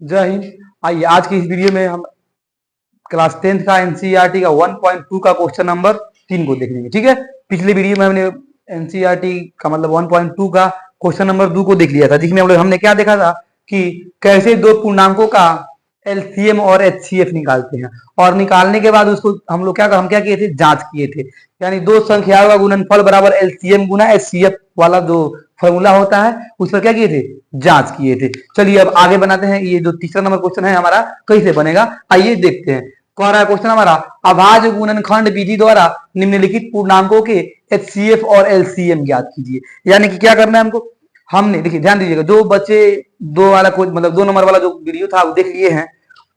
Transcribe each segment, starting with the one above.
जय हिंद। आइए आज की इस वीडियो में हम क्लास 10th का एनसीईआरटी का 1.2 का क्वेश्चन नंबर 3 को देख लेंगे। ठीक है, पिछले वीडियो में हमने एनसीईआरटी का मतलब 1.2 का क्वेश्चन नंबर 2 को देख लिया था, जिसमें हमने क्या देखा था कि कैसे दो पूर्णांकों का एलसीएम और एचसीएफ निकालते हैं, और निकालने के बाद उसको हम क्या किए थे, जांच किए थे। यानी दो संख्याओं का गुणनफल बराबर एलसीएम गुना एचसीएफ वाला जो फॉर्मूला होता है उस पर क्या किए थे, जांच किए थे। चलिए अब आगे बनाते हैं। ये जो तीसरा नंबर क्वेश्चन है हमारा कैसे बनेगा, आइए देखते हैं। कह रहा है क्वेश्चन हमारा, अभाज्य गुणनखंड विधि द्वारा निम्नलिखित पूर्णांकों के एचसीएफ और एलसीएम ज्ञात कीजिए। यानी कि क्या करना है हमको, हमने देखिए ध्यान दीजिएगा, जो बच्चे दो वाला मतलब 2 नंबर वाला जो वीडियो था वो देख लिए हैं,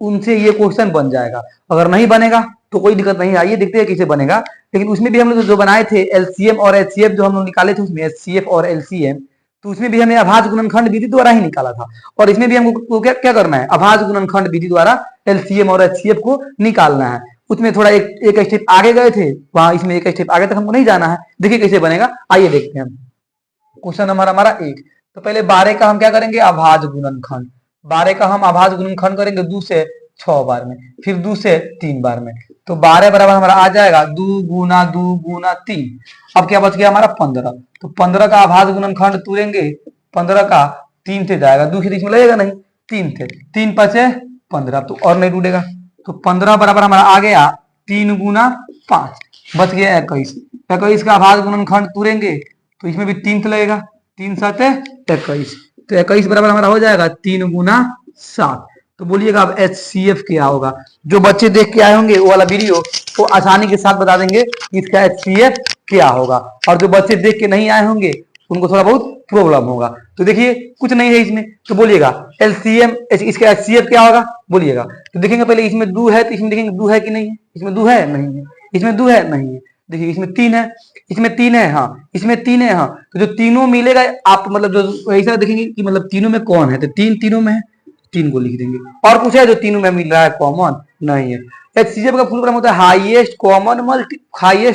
उनसे ये क्वेश्चन बन जाएगा। अगर नहीं बनेगा तो कोई दिक्कत नहीं, आइए देखते हैं कैसे बनेगा। लेकिन उसमें भी हम लोग जो बनाए थे एलसीएम और एचसीएफ, जो हम लोग निकाले थे उसमें एचसीएफ और एलसीएम, तो उसमें भी हमने अभाज्य गुणनखंड विधि द्वारा ही निकाला था। और इसमें भी हमको क्या करना है, अभाज्य गुणनखंड विधि द्वारा एलसीएम और एचसीएफ को निकालना है। उसमें थोड़ा एक स्टेप आगे गए थे, वहां इसमें एक स्टेप आगे तक हमको नहीं जाना है। देखिए कैसे बनेगा, आइए देखते हैं। क्वेश्चन नंबर हमारा 1। तो पहले 12 का हम क्या करेंगे, अभाज्य गुणनखंड। 12 का हम अभाज्य गुणनखंड करेंगे 2 से 6 बार में, फिर 2 से 3 बार में। तो 12 बराबर हमारा आ जाएगा 2 गुना 3। अब क्या बच गया हमारा 15। तो 15 का अभाज्य गुणनखंड तोड़ेंगे, 15 का 3 से जाएगा, 2 से इसमें लगेगा नहीं, 3 थे, 3 पचे 15, तो और नहीं टूटेगा। तो 15 बराबर हमारा आ गया 3 गुना 5, बच गया 21। 21 का अभाज्य गुणनखंड तोड़ेंगे तो इसमें भी 3 लगेगा, 3 7 21, तो 21 बराबर हमारा हो जाएगा 3 गुना 7। तो बोलिएगा अब एचसीएफ क्या होगा। जो बच्चे देख के आए होंगे वो वाला वीडियो वो आसानी के साथ बता देंगे इसका एचसीएफ क्या होगा, और जो बच्चे देख के नहीं आए होंगे उनको थोड़ा बहुत प्रॉब्लम होगा। तो देखिए कुछ नहीं है इसमें, तो बोलिएगा एलसीएम इसका एचसीएफ क्या होगा, बोलिएगा। तो देखेंगे पहले इसमें 2 है, तो इसमें देखेंगे 2 है कि नहीं है, इसमें 2 है नहीं है, इसमें 2 है नहीं है, देखिए इसमें 3 है, इसमें 3 है, हाँ इसमें 3 है, हाँ। तो जो तीनों मिलेगा आप मतलब जो ऐसा देखेंगे कि मतलब तीनों में कौन है, तो 3 तीनों में है, 3 को लिख देंगे। और कुछ है जो तीनों में मिल रहा है कॉमन, नहीं है। एचसीएफ का फुल फॉर्म होता है हाईएस्ट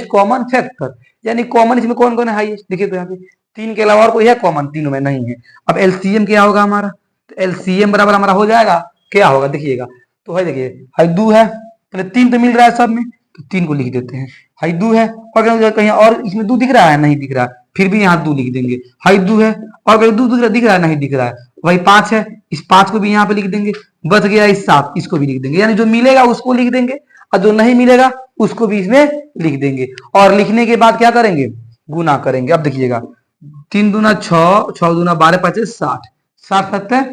कॉमन फैक्टर, यानी कॉमन इसमें कौन कौन है हाईएस्ट, देखिए तो यहाँ पे 3 के अलावा और कोई है कॉमन, तीनों में नहीं है। अब एलसीएम क्या होगा हमारा, तो एलसीएम बराबर हमारा हो जाएगा, क्या होगा देखिएगा। तो है देखिए हाई 2 है, पहले 3 तो मिल रहा है सब में, तो 3 को लिख देते हैं, हाई 2 है। और कहीं और इसमें 2 दिख रहा है, नहीं दिख रहा है, फिर भी यहाँ 2 लिख देंगे, हाई 2 है। और कहीं 2 दिख रहा है, नहीं दिख रहा है, वही 5 है, इस 5 को भी यहाँ पे लिख देंगे, बच गया इस 7, इसको भी लिख देंगे। यानी जो मिलेगा उसको लिख देंगे और जो नहीं मिलेगा उसको भी इसमें लिख देंगे। और लिखने के बाद क्या करेंगे, गुना करेंगे। अब देखिएगा 3 दूना 6, 6 दूना 12, 5 60, 60 7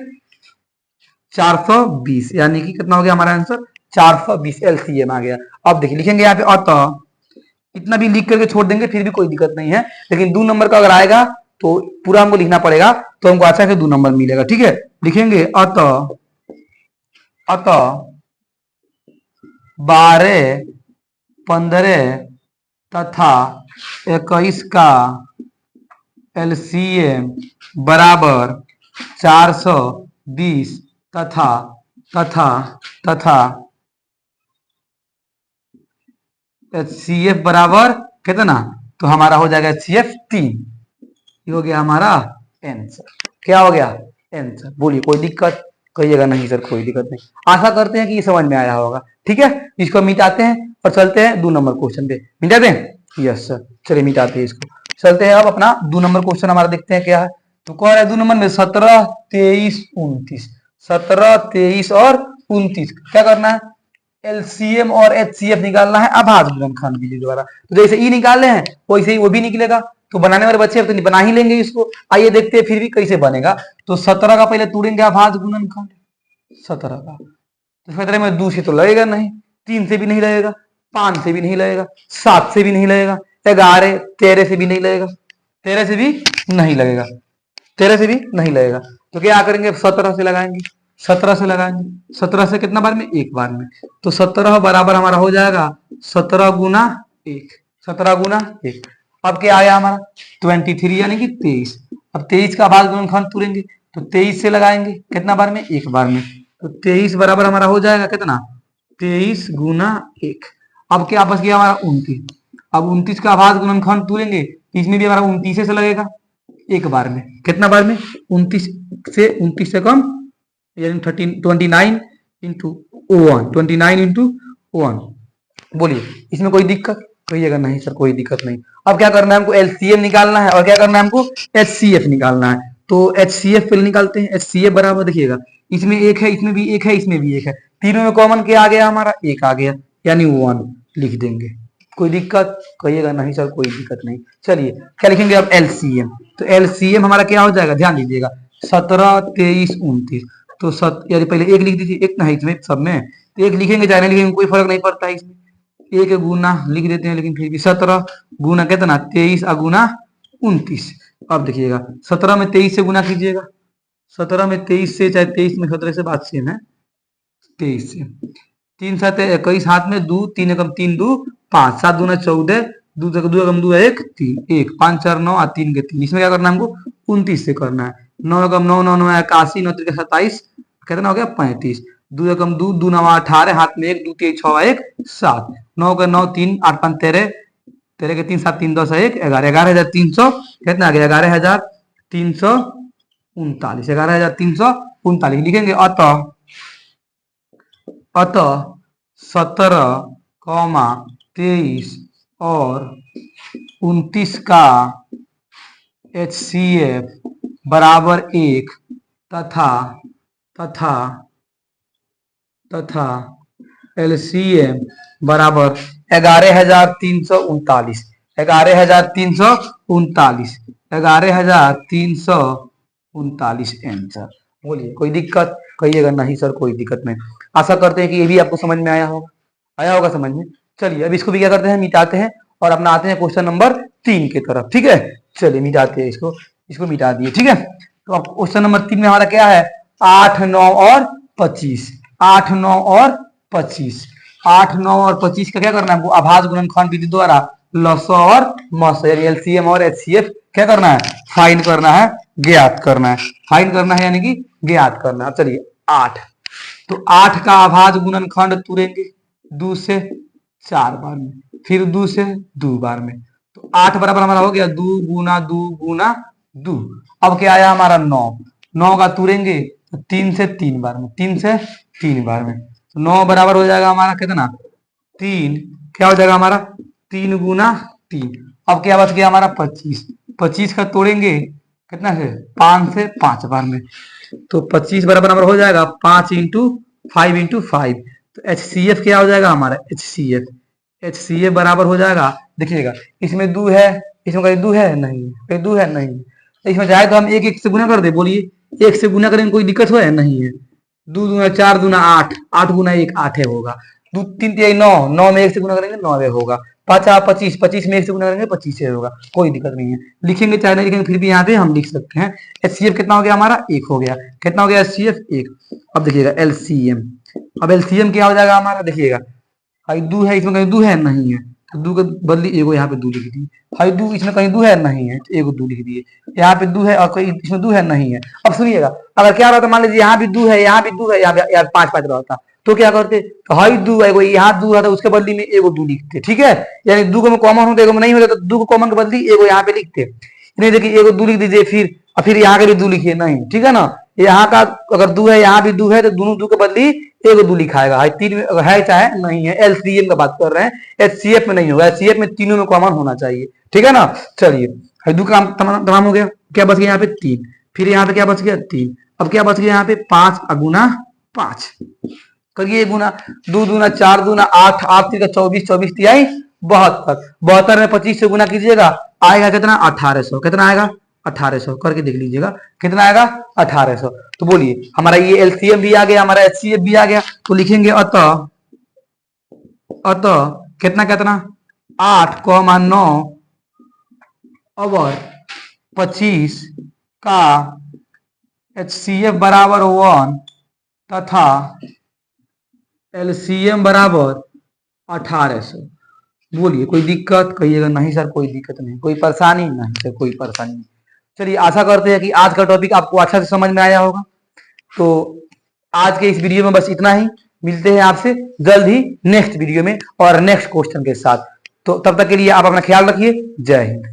420, यानी कि कितना हो गया हमारा आंसर 420 एलसीएम आ गया। अब देखिए लिखेंगे यहाँ पे, अतः इतना भी लिख करके छोड़ देंगे फिर भी कोई दिक्कत नहीं है, लेकिन 2 नंबर का अगर आएगा तो पूरा हमको लिखना पड़ेगा, तो हमको अच्छा से 2 नंबर मिलेगा। ठीक है, लिखेंगे अतः 12, 15 तथा 21 का एलसीएम बराबर 420 तथा एचसीएफ बराबर कितना, तो हमारा हो जाएगा एचसीएफ 3। ये हो गया हमारा आंसर। क्या हो गया आंसर, बोलिए कोई दिक्कत, कहिएगा नहीं सर कोई दिक्कत नहीं। आशा करते हैं कि ये समझ में आया होगा। ठीक है, इसको मिटाते हैं और चलते हैं 2 नंबर क्वेश्चन पे। मिटाते हैं, यस सर, चलिए मिटाते हैं इसको। चलते हैं अब अपना 2 नंबर क्वेश्चन हमारा देखते हैं क्या है। तो कह रहा है 2 नंबर में 17, 23, 29, 17, 23 और 29 क्या करना है, एलसीएम और एचसीएफ निकालना है अभाज्य गुणनखंड विधि द्वारा। तो जैसे ई निकाले हैं वैसे ही वो भी निकलेगा, तो बनाने वाले बच्चे अब तो बना ही लेंगे इसको। आइए देखते हैं फिर भी कैसे बनेगा। तो 17 का पहले तोड़ेंगे अभाज्य गुणनखंड, 17 का, तो 17 में 2 से तो लगेगा नहीं, 3 से भी नहीं लगेगा, 5 से भी नहीं लगेगा, 7 से भी नहीं लगेगा, 11, 13 से भी नहीं लगेगा, 13 से भी नहीं लगेगा, 13 से भी नहीं लगेगा। तो क्या करेंगे, 17 से लगाएंगे, 17 से लगाएंगे, 17 से कितना बार में, एक बार में। तो 17 बराबर हमारा हो जाएगा 17 गुना 1, 17 गुना 1। अब क्या आया हमारा 23 यानी कि 23। अब 23 का अभाज्य गुणनखंड तोड़ेंगे, तो 23 से लगाएंगे कितना बार में, एक बार में। तो 23 बराबर हमारा हो जाएगा कितना, 23 गुना 1। अब क्या बच गया हमारा 29। अब 29 का अभाज्य गुणनखंड तोड़ेंगे, इसमें भी हमारा 29 से लगेगा एक बार में, कितना बार में, 29 से कम यानी 29 इंटू 1, 29 इंटू 1। बोलिए इसमें कोई दिक्कत? कहिएगा नहीं सर कोई दिक्कत नहीं। अब क्या करना है हमको, एलसीएम निकालना है और क्या करना है हमको, एचसीएफ निकालना है। तो एचसीएफ पहले निकालते हैं। एचसीएफ बराबर देखिएगा, इसमें एक है, इसमें भी एक है, इसमें भी एक है, तीनों में कॉमन क्या आ गया हमारा, एक आ गया, यानी 1 लिख देंगे। कोई दिक्कत? कहिएगा नहीं सर कोई दिक्कत नहीं। चलिए क्या लिखेंगे अब, एलसीएम। तो एलसीएम हमारा क्या हो जाएगा, ध्यान दीजिएगा, 17, 23, 29। तो यानी पहले एक लिख दीजिए, एक नहीं इसमें सब में, तो एक लिखेंगे चाहे नहीं लिखेंगे कोई फर्क नहीं पड़ता है इसमें, एक गुना लिख देते हैं, लेकिन फिर भी 17 गुना कितना, 23 गुना 29। अब देखिएगा 17 में 23 से गुना कीजिएगा, 17 में 23 से, चाहे 23 में 17 से बात सेम है, 23 से, 3 7 21, हाथ में 2, 3 एकम 3 2 5, 7 दूना 14, 2 एकम 2 1 3, 1 5 4 9 और 3 के 3। इसमें क्या करना है हमको, 29 से करना है। 9 एकम 9 9 9 81, 9 3 27, कितना हो गया 35, 2 एकम 2 2 9 18, हाथ में 1 2 3 6 1 7, 9 का 9 3 8 5 13, 13 के 3 7 3 10 1 11, 11,300 कितना आ गया, 11,339, 11,339 लिखेंगे। अतः 17, 23 और 29 का HCF बराबर 1 तथा LCM बराबर 11,339, 11,339, 11,339 आंसर। बोलिए कोई दिक्कत? कहिएगा नहीं सर कोई दिक्कत नहीं। आशा करते हैं कि ये भी आपको समझ में आया होगा समझ में। चलिए अब इसको भी क्या करते हैं, मिटाते हैं और अपना आते हैं क्वेश्चन नंबर 3 की तरफ। ठीक है, चलिए मिटाते हैं इसको मिटा दिए। ठीक है, तो अब क्वेश्चन नंबर 3 में हमारा क्या है, 8 9 और 25, 8 9 और 25, 8 9 और 25 का क्या करना है हमको, अभाज्य गुणनखंड विधि द्वारा लसअ और मसअ यानी एलसीएम और एचसीएफ क्या करना है, फाइंड करना है, ज्ञात करना है, फाइंड करना है यानी कि ज्ञात करना है। चलिए 8, तो 8 का अभाज्य गुणनखंड तुरेंगे 2 से 4 बार में, फिर 2 से 2 बार में, तो 8 बराबर हमारा हो गया 2 गुना 2 गुना 2। अब क्या आया हमारा 9, 9 का तुरेंगे 3 से 3 बार में, 3 से 3 बार में, तो 9 बराबर हो जाएगा हमारा कितना, 3, क्या हो जाएगा हमारा 3 गुना 3। अब क्या बच गया हमारा 25, 25 का तोड़ेंगे कितना से, 5 से 5 बार में, तो 25 बराबर नंबर हो जाएगा 5 इंटू 5 इंटू 5। तो HCF क्या हो जाएगा हमारा, HCF बराबर हो जाएगा, देखिएगा इसमें 2 है, इसमें कहीं 2 है नहीं, कहीं 2 है नहीं, इसमें चाहे तो हम एक एक से गुना कर दे। बोलिए एक से गुना करेंगे कोई दिक्कत हो है नहीं है, 2 दूना 4 दूना 8, 8 गुना 1 8 है होगा, 2 3 3 9, 9 में 1 से गुना करेंगे 9 होगा, 5 25, 25 में 1 से गुना करेंगे 25 होगा, कोई दिक्कत नहीं है, लिखेंगे चाहे नहीं लिखेंगे फिर भी यहाँ पे हम लिख सकते हैं। HCF कितना हो गया हमारा, 1 हो गया, कितना हो गया HCF 1। अब देखिएगा LCM, अब LCM क्या हो जाएगा हमारा, देखिएगा हाई 2 है, इसमें कहीं 2 है नहीं है, तो 2 के बदली एगो यहाँ पे 2 लिख दिए, हाई 2 इसमें कहीं 2 है नहीं है, तो एगो 2 लिख दिए, यहाँ पे 2 है और कोई इसमें 2 है नहीं है। अब सुनिएगा अगर क्या रहता, मान लीजिए यहाँ भी 2 है, यहाँ भी 2 है, यहाँ पे 5 5 रहता, तो क्या करते, तो हाई 2 है, कोई यहाँ 2 है तो उसके बदली में एगो 2 लिखते। ठीक है, यानी 2 को में कॉमन होता, एगो में नहीं होता, तो 2 को कॉमन के बदली एगो यहाँ पे लिखते, नहीं देखिए एगो 2 लिख दीजिए, फिर यहाँ के भी 2 लिखिए, नहीं ठीक है ना, यहाँ का अगर 2 है यहाँ भी 2 है, तो दोनों 2 के बदली एगो 2 लिखाएगा, हाई 3 में है चाहे नहीं है, LCM का बात कर रहे हैं, HCF में नहीं होगा, HCF में तीनों में कॉमन होना चाहिए। ठीक है ना, चलिए हाई 2 काम तमाम हो गया, क्या बच गया यहाँ पे 3, फिर यहाँ पे क्या बच गया 3, अब क्या बच गया यहाँ पे 5 गुना 5, करिए गुना, 2 दूना 4 दूना 8, 8 3 का 24, 24 तिहाई 72, 72 में 25 से गुना कीजिएगा, आएगा कितना 1800, कितना आएगा 1800, करके देख लीजिएगा कितना आएगा 1800। तो बोलिए हमारा ये LCM भी आ गया, हमारा HCF भी आ गया, तो लिखेंगे अतः कितना कितना 8,9 और 25 का HCF बराबर 1 तथा LCM बराबर 1800। बोलिए कोई दिक्कत, कहिएगा नहीं सर कोई दिक्कत नहीं, कोई परेशानी नहीं सर कोई परेशानी नहीं। चलिए आशा करते हैं कि आज का टॉपिक आपको अच्छा से समझ में आया होगा। तो आज के इस वीडियो में बस इतना ही, मिलते हैं आपसे जल्द ही नेक्स्ट वीडियो में और नेक्स्ट क्वेश्चन के साथ। तो तब तक के लिए आप अपना ख्याल रखिए, जय हिंद।